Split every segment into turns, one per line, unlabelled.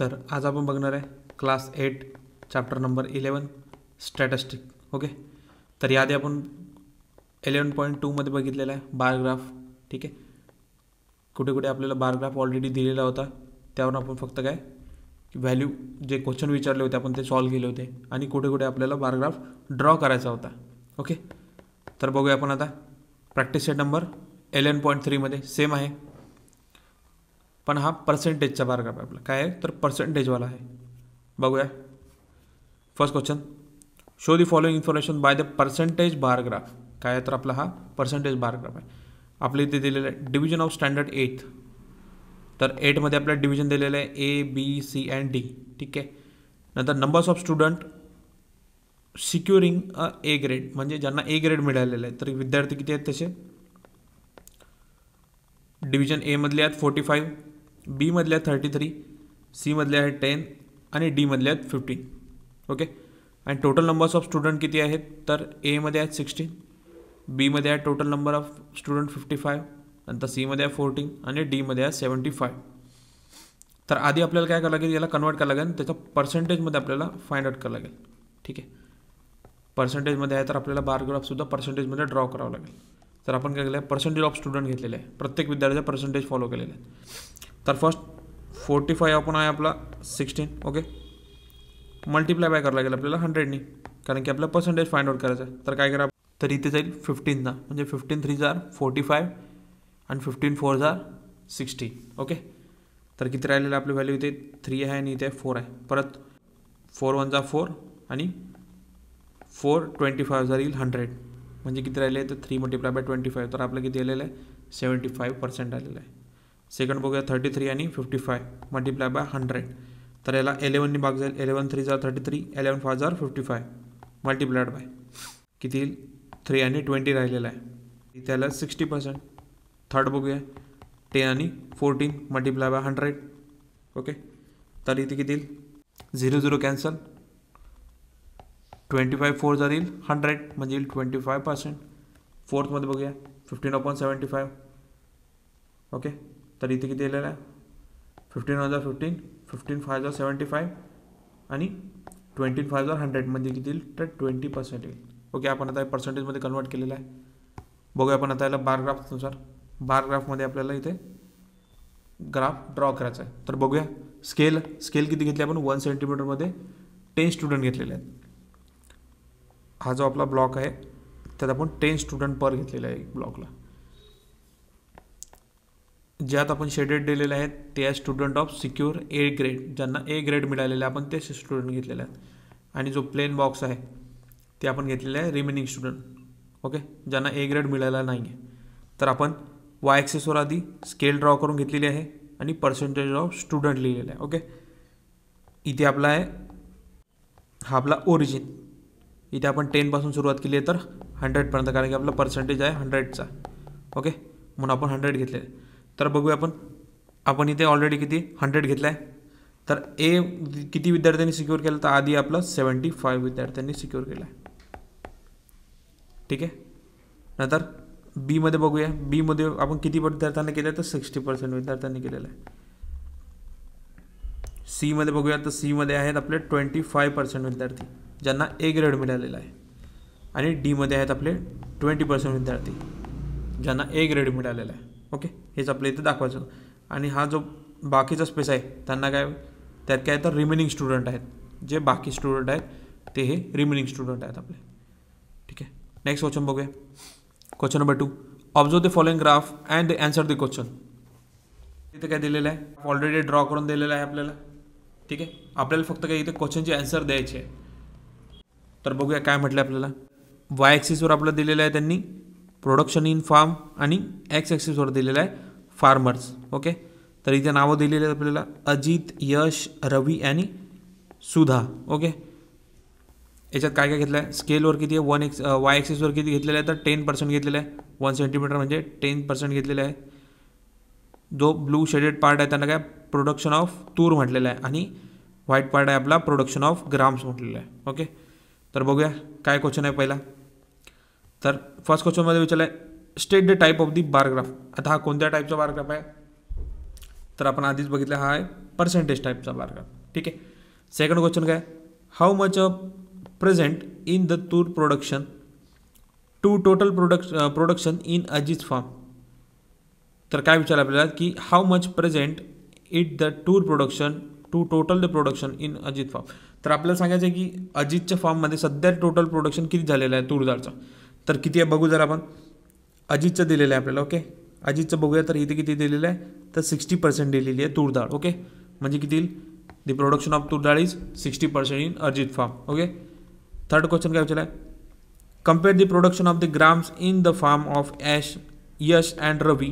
तर आज आपण बघणार आहे class 8 chapter number 11 statistic. Okay, तर याआधी आपण 11.2 मध्ये बघितलेला आहे बार ग्राफ. ठीक आहे, कुठे कुठे आपल्याला बार ग्राफ ऑलरेडी दिलेला होता, त्यावरून आपण फक्त काय व्हॅल्यू जे क्वेश्चन विचारले होते आपण ते सॉल्व्ह केले होते आणि कुठे कुठे आपल्याला बार ग्राफ ड्रॉ करायचा होता. ओके, तर बघूया आपण आता प्रॅक्टिस सेट नंबर 11.3 मध्ये सेम आहे, पण हा पर्सेंटेजचा बार ग्राफ आहे. आपला काय आहे तर पर्सेंटेजवाला आहे. बघूया first question, show the following information by the percentage bar graph. काय आहे तर आपला हा पर्सेंटेज बार ग्राफ आहे. आपल्या इथे दिलेलं आहे डिव्हिजन ऑफ स्टँडर्ड 8. तर 8मध्ये आपल्याला डिव्हिजन दिलेलं आहे A B C and D. ठीक आहे, नंतर numbers of student securing a A grade, म्हणजे ज्यांना ए ग्रेड मिळालेलं आहे. तर विद्यार्थी किती आहेत तसे डिव्हिजन ए मधले आहेत 45, बी मधले आहेत 33, सी मधले आहेत 10 आणि डी मधले आहेत 15. ओके, आणि टोटल नंबर्स ऑफ स्टुडंट किती आहेत तर ए मध्ये आहेत 16, बी मध्ये आहे टोटल नंबर ऑफ स्टुडंट 55, नंतर सी मध्ये आहे 14 आणि डी मध्ये आहे 75. तर आधी आपल्याला काय करावं लागेल, याला कन्वर्ट करावं लागेल, त्याचा पर्सेंटेजमध्ये आपल्याला फाइंड आउट करावं लागेल. ठीक आहे, पर्सेंटेजमध्ये आहे तर आपल्याला बार ग्राफसुद्धा पर्सेंटेजमध्ये ड्रॉ करावं लागेल. तर आपण काय केलं आहे, पर्सेंटेज ऑफ स्टुडंट घेतलेलं आहे, प्रत्येक विद्यार्थ्याचा पर्सेंटेज फॉलो केलेलं आहे. तर फर्स्ट 45 आपण आहे आपला 16. ओके, मल्टिप्लाय बाय करावं लागेल आपल्याला 100नी, कारण की आपल्याला पर्सेंटेज फाइंड आउट करायचं आहे. तर काय करा, तर इथे जाईल 15 ना, म्हणजे 15 3 जार 45 आणि 15 4 जार 60. ओके, तर किती राहिलेलं आपली व्हॅल्यू इथे 3 आहे आणि इथे 4 आहे. परत 4 1 जा 4 आणि 4 25 जार येईल 100, म्हणजे किती राहिले तर 3 मल्टिप्लाय बाय 25. तर आपलं किती आलेलं आहे 75% आलेलं आहे. सेकंड बघूया 33 आणि 55 मल्टिप्लाय बाय 100. तर याला 11नी भाग जाईल, 11 3 जार 33, 11 5 जार 55 मल्टिप्लायड बाय किती येईल 3 आणि 20 राहिलेलं आहे. इथे आलं 60%. थर्ड बघूया 10 आणि 14 मल्टिप्लाय बाय 100. ओके, तर इथे किती येईल 0 0 कॅन्सल, 25 4 जार येईल 100, म्हणजे येईल 25%. फोर्थमध्ये बघूया 15/75. ओके, तर इथे किती आलेलं आहे 15 1 जार 15, 15 5 जार 75 आणि 20 5 जार 100, म्हणजे किती येईल तर 20% येईल. ओके, आपण आता पर्सेंटेजमध्ये कन्वर्ट केलेलं आहे. बघूया आपण आता याला बार ग्राफनुसार, बार ग्राफमध्ये आपल्याला इथे ग्राफ ड्रॉ करायचा आहे. तर बघूया स्केल किती घेतली आपण 1 सेंटीमीटरमध्ये 10 स्टुडंट घेतलेले आहेत. हा जो आपला ब्लॉक आहे त्यात आपण 10 स्टुडंट पर घेतलेला आहे एक ब्लॉकला. ज्यात आपण शेडेड दिलेले आहेत ते आहे student of secure A grade, ज्यांना ए ग्रेड मिळालेले आहे आपण ते स्टुडंट घेतलेले आहेत. आणि जो प्लेन बॉक्स आहे ते आपण घेतलेले आहे रिमेनिंग स्टुडंट. ओके, ज्यांना ए ग्रेड मिळालेला नाही आहे. तर आपण वाय ॲक्सिसवर आधी स्केल ड्रॉ करून घेतलेली आहे आणि पर्सेंटेज ऑफ स्टुडंट लिहिलेलं आहे. ओके, इथे आपला आहे हा आपला ओरिजिन. इथे आपण 10 सुरुवात केली आहे तर 100पर्यंत, कारण की आपला पर्सेंटेज आहे 100चा. ओके, म्हणून आपण 100 घेतले आहे. तर बघूया आपण इथे ऑलरेडी किती 100 घेतला आहे. तर ए किती विद्यार्थ्यांनी सिक्युअर केलं तर आधी आपलं 75 विद्यार्थ्यांनी सिक्युअर केलं आहे. ठीक आहे, नंतर बीमध्ये बघूया, बीमध्ये आपण किती विद्यार्थ्यांनी केलं तर 60% विद्यार्थ्यांनी केलेलं आहे. सीमध्ये बघूया तर सीमध्ये आहेत आपले 25% विद्यार्थी ज्यांना ए ग्रेड मिळालेला आहे. आणि डीमध्ये आहेत आपले 20% विद्यार्थी ज्यांना ए ग्रेड मिळालेला आहे. ओके, हेच आपल्या इथे दाखवायचं. आणि हा जो बाकीचा स्पेस आहे त्यांना काय, त्यात काय तर रिमेनिंग स्टुडंट आहेत, जे बाकी स्टुडंट आहेत ते हे रिमेनिंग स्टुडंट आहेत आपले. ठीक आहे, नेक्स्ट क्वेश्चन बघूया. Question number 2, observe the following graph and answer the question. इथे काय दिलेलं आहे ऑलरेडी ड्रॉ करून दिलेलं आहे आपल्याला. ठीक आहे, आपल्याला फक्त काय इथे क्वेश्चनची आन्सर द्यायची आहे. तर बघूया काय म्हटलं आपल्याला. वाय ॲक्सिसवर आपलं दिलेलं आहे त्यांनी प्रोडक्शन इन फार्म आणि एक्स ॲक्सिसवर दिलेलं आहे फार्मर्स. ओके, तर इथे नावं दिलेली आहेत आपल्याला अजित, यश, रवी आणि सुधा. ओके, याच्यात काय काय घेतलं आहे, स्केलवर किती आहे वाय ॲक्सिसवर किती घेतलेलं आहे तर 10% घेतलेलं आहे. 1 सेंटीमीटर म्हणजे 10% घेतलेलं आहे. जो ब्लू शेडेड पार्ट आहे त्यांना काय प्रोडक्शन ऑफ तूर म्हटलेलं आहे आणि व्हाईट पार्ट आहे आपला प्रोडक्शन ऑफ ग्राम्स म्हटलेलं आहे. ओके, तर बघूया काय क्वेश्चन आहे पहिला. तर फर्स्ट क्वेश्चनमध्ये विचारलं आहे state the type of the bar graph. आता हा कोणत्या टाईपचा बार ग्राफ आहे तर आपण आधीच बघितलं हा आहे पर्सेंटेज टाईपचा बार ग्राफ. ठीक आहे. सेकंड क्वेश्चन काय, how much present in the tur production to total production in Ajit farm. तर काय विचार आपल्याला की how much present it the tur production to total the production in Ajit farm. तर आपल्याला सांगायचं आहे की अजितच्या फार्ममध्ये सध्या टोटल प्रोडक्शन किती झालेलं आहे तूर डाळचं. तर किती आहे बघू जर आपण. अजितचं दिलेलं आहे आपल्याला. ओके, अजितचं बघूया. तर इथे किती दिलेलं आहे तर 60% दिलेली आहे तूर डाळ. ओके, म्हणजे किती येईल, the production of toor dal is 60% in Ajit farm. Okay. Third question काय विचारला, compare the production of the grams in the farm of Yash and Ravi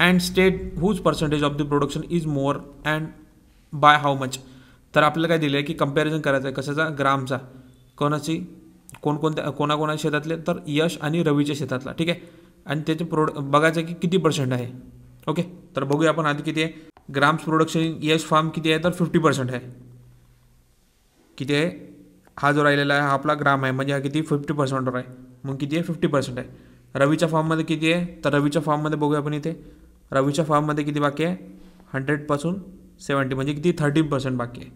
and state whose percentage of the production is more and by how much. तर आपल्याला काय दिलं आहे की comparison करायचं आहे कशाचा, ग्रामचा. कोणाची, कोणाकोणा शेतातले, तर यश आणि रवीच्या शेतातला. ठीक आहे. आणि त्याचे बघायचं की किती पर्सेंट आहे. ओके, तर बघूया आपण आधी किती आहे. Grams production in Yash farm किती आहे तर 50% आहे. किती आहे, हा जो राहिलेला आहे हा आपला ग्राम आहे, म्हणजे हा किती 50%वर आहे. मग किती आहे 50% आहे. रवीच्या फार्ममध्ये किती आहे तर रवीच्या फार्ममध्ये बघूया आपण इथे. रवीच्या फार्ममध्ये किती बाकी आहे, 100 70 म्हणजे किती 13% बाकी आहे,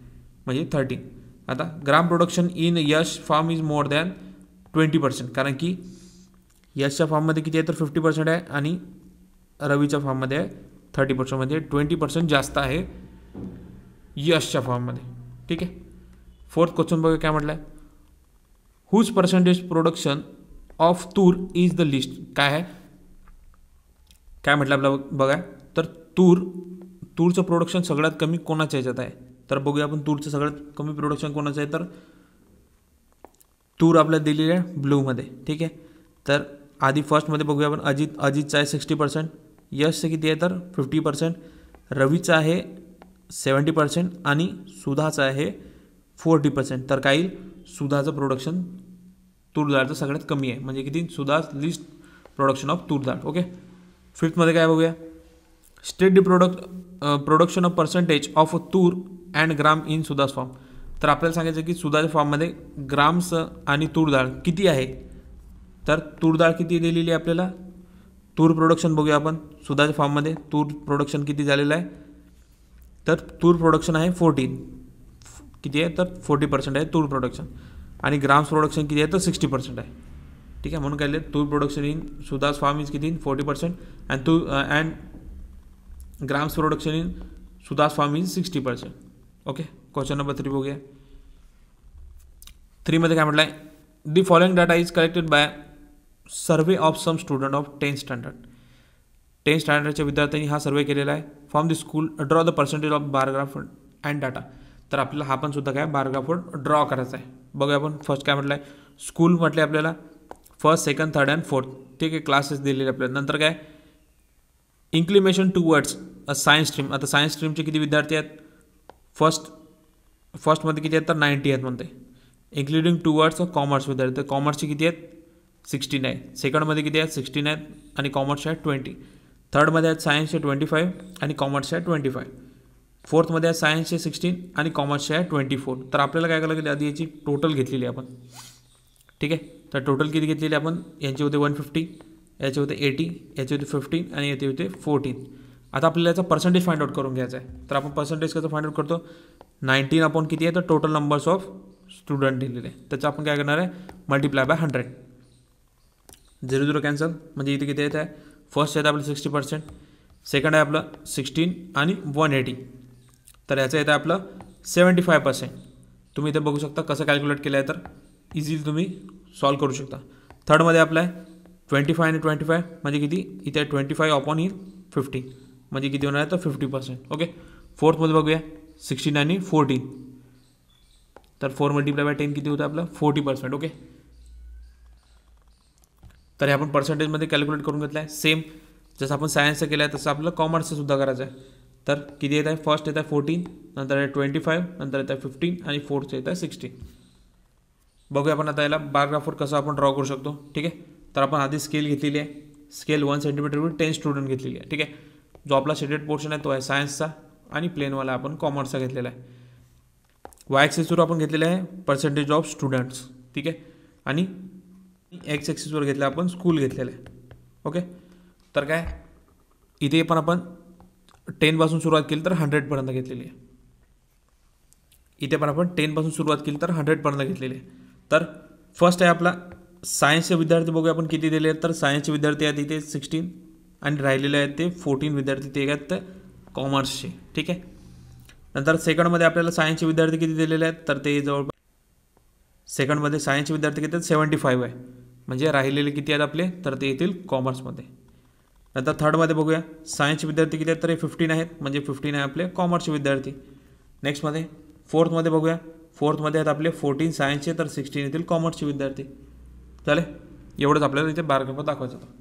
म्हणजे 13. आता gram production in Yash farm is more than 20%, कारण की यशच्या फार्ममध्ये किती आहे तर 50% आहे आणि रवीच्या फार्ममध्ये आहे 30%, म्हणजे 20% जास्त आहे यशच्या फार्ममध्ये. ठीक आहे. फोर्थ क्वेश्चन बघा काय म्हटलं आहे, हुज पर्सेंटेज प्रोडक्शन ऑफ तूर इज द लिस्ट. काय आहे, काय म्हटलं आपल्याला बघा. तर तूरचं प्रोडक्शन सगळ्यात कमी कोणाच्या ह्याच्यात आहे. तर बघूया आपण तूरचं सगळ्यात कमी प्रोडक्शन कोणाचं आहे. तर तूर आपल्याला दिलेली आहे ब्लूमध्ये. ठीक आहे. तर आधी फर्स्टमध्ये बघूया आपण. अजितचं आहे 60%, यशचं किती आहे तर 50%, रवीचं आहे 70% आणि सुधाचं आहे 40%. तर काय येईल, सुधाचं प्रोडक्शन तूर डाळचं सगळ्यात कमी आहे, म्हणजे किती सुधा लिस्ट प्रोडक्शन ऑफ तूर डाळ. ओके. फिफ्थमध्ये काय बघूया, state the production of percentage of तूर and gram in Sudhas form. तर आपल्याला सांगायचं की सुधाच्या फार्ममध्ये ग्राम्स आणि तूर डाळ किती आहे. तर तूर डाळ किती दिलेली आहे आपल्याला, तूर प्रोडक्शन बघूया आपण. सुधाच्या फार्ममध्ये तूर प्रोडक्शन किती झालेलं आहे तर तूर प्रोडक्शन आहे 14. किती आहे तर 40% आहे तूर प्रोडक्शन. आणि ग्राम्स प्रोडक्शन किती आहे तर 60% आहे. ठीक आहे. म्हणून काय tur production in Sudhas farm is किती 40% and grams production in Sudhas farm is 60%. Okay. Question number 3 बघूया. 3मध्ये काय म्हटलं आहे, the following data is collected by survey of some student of 10th standard. 10th स्टँडर्डच्या विद्यार्थ्यांनी हा सर्वे केलेला आहे. From the school draw the percentage of bar graph and data. तर आपल्याला हा पण सुद्धा काय बार ग्राफवर ड्रॉ करायचा आहे. बघूया आपण. फर्स्ट काय म्हटलं आहे, स्कूल म्हटले आपल्याला first, second, third and fourth. ठीक आहे. क्लासेस दिलेले आपल्याला. नंतर काय इन्क्लिमेशन टुवर्ड्स अ सायन्स स्ट्रीम. आता सायन्स स्ट्रीमचे किती विद्यार्थी आहेत, फर्स्टमध्ये किती आहेत तर 90 आहेत म्हणते. इन्क्लुडिंग टुवर्ड्स कॉमर्स विद्यार्थी. तर कॉमर्सचे किती आहेत 16 आहेत. सेकंडमध्ये किती आहेत 16 आहेत आणि कॉमर्सचे आहेत 20. थर्डमध्ये आहेत सायन्सचे 25 आणि कॉमर्सचे आहेत 25. फोर्थमध्ये आहेत सायन्सचे 16 आणि कॉमर्सचे आहे 24. तर आपल्याला काय करायला लागेल, आधी याची टोटल घेतलेली आपण. ठीक आहे. तर टोटल किती घेतलेली आपण, यांचे होते 150, याचे होते 80, याचे होते 15 आणि याचे होते 14. आता आपल्याला याचा पर्सेंटेज फाइंड आउट करून घ्यायचा आहे. तर आपण पर्सेंटेज कसं फाइंड आउट करतो, 19 अपॉन किती आहे तर टोटल नंबर्स ऑफ स्टुडंट दिलेले आहे. त्याचं आपण काय करणार आहे मल्टिप्लाय बाय 100. 0 कॅन्सल, म्हणजे इथे किती येत आहे, फर्स्ट आहे आपलं 60%, सेकंड आहे आपलं 16 आणि 180. तर याचं येतं आपलं 75%. तुम्ही इथे बघू शकता कसं कॅल्क्युलेट केलं आहे, तर इझिली तुम्ही सॉल्व करू शकता. थर्डमध्ये आपलं आहे 25 आणि 25, म्हणजे किती इथे 25 अपॉन ही 50, म्हणजे किती होणार आहे तर 50%. ओके. फोर्थमध्ये बघूया 16 आणि 14, तर 4 मल्टिप्लाय बाय 10 किती होतं आपलं 40%. ओके. तर हे आपण पर्सेंटेजमध्ये कॅल्क्युलेट करून घेतलं आहे. सेम जसं आपण सायन्सचं केलं आहे तसं आपलं कॉमर्सचं सुद्धा करायचं आहे. तर किती येत आहे, फर्स्ट येत आहे 14, नंतर आहे 25, नंतर येत आहे 15 आणि फोर्थचं येत आहे 16. बघूया आपण आता याला बार ग्राफवर कसं आपण ड्रॉ करू शकतो. ठीक आहे. तर आपण आधी स्केल घेतलेली आहे. स्केल 1 सेंटीमीटर विथ 10 स्टुडंट घेतलेली आहे. ठीक आहे. जो आपला शेडेड पोर्शन आहे तो आहे सायन्सचा आणि प्लेनवाला आपण कॉमर्सचा घेतलेला आहे. वाय ॲक्सिसवर आपण घेतलेलं आहे पर्सेंटेज ऑफ स्टुडंट्स. ठीक आहे. आणि एक्स ॲक्सिसवर घेतलं आपण स्कूल घेतलेलं आहे. ओके. तर काय इथे पण आपण 10पासून सुरुवात केली तर 100पर्यंत घेतलेली आहे. इथे पण आपण 10पासून सुरुवात केली तर 100पर्यंत घेतलेली आहे. तर फर्स्ट आहे आपला सायन्सचे विद्यार्थी. बघूया आपण किती दिले आहेत. तर सायन्सचे विद्यार्थी आहेत इथे 16 आणि राहिलेले आहेत ते 14 विद्यार्थी ते आहेत कॉमर्सचे. ठीक आहे. नंतर सेकंडमध्ये आपल्याला सायन्सचे विद्यार्थी किती दिलेले आहेत. तर ते जवळपास सेकंडमध्ये सायन्सचे विद्यार्थी किती आहेत 75 आहे. म्हणजे राहिलेले किती आहेत आपले. तर ते येतील कॉमर्समध्ये. नंतर थर्डमध्ये बघूया सायन्सचे विद्यार्थी किती आहेत. तर हे 15 आहेत. म्हणजे 15 आहे आपले कॉमर्सचे विद्यार्थी. नेक्स्टमध्ये फोर्थमध्ये बघूया. फोर्थमध्ये आहेत आपले 14 सायन्सचे तर 16 येतील कॉमर्सचे विद्यार्थी. चालेल. एवढंच आपल्याला इथे बारकाईमध्ये दाखवायचं होतं.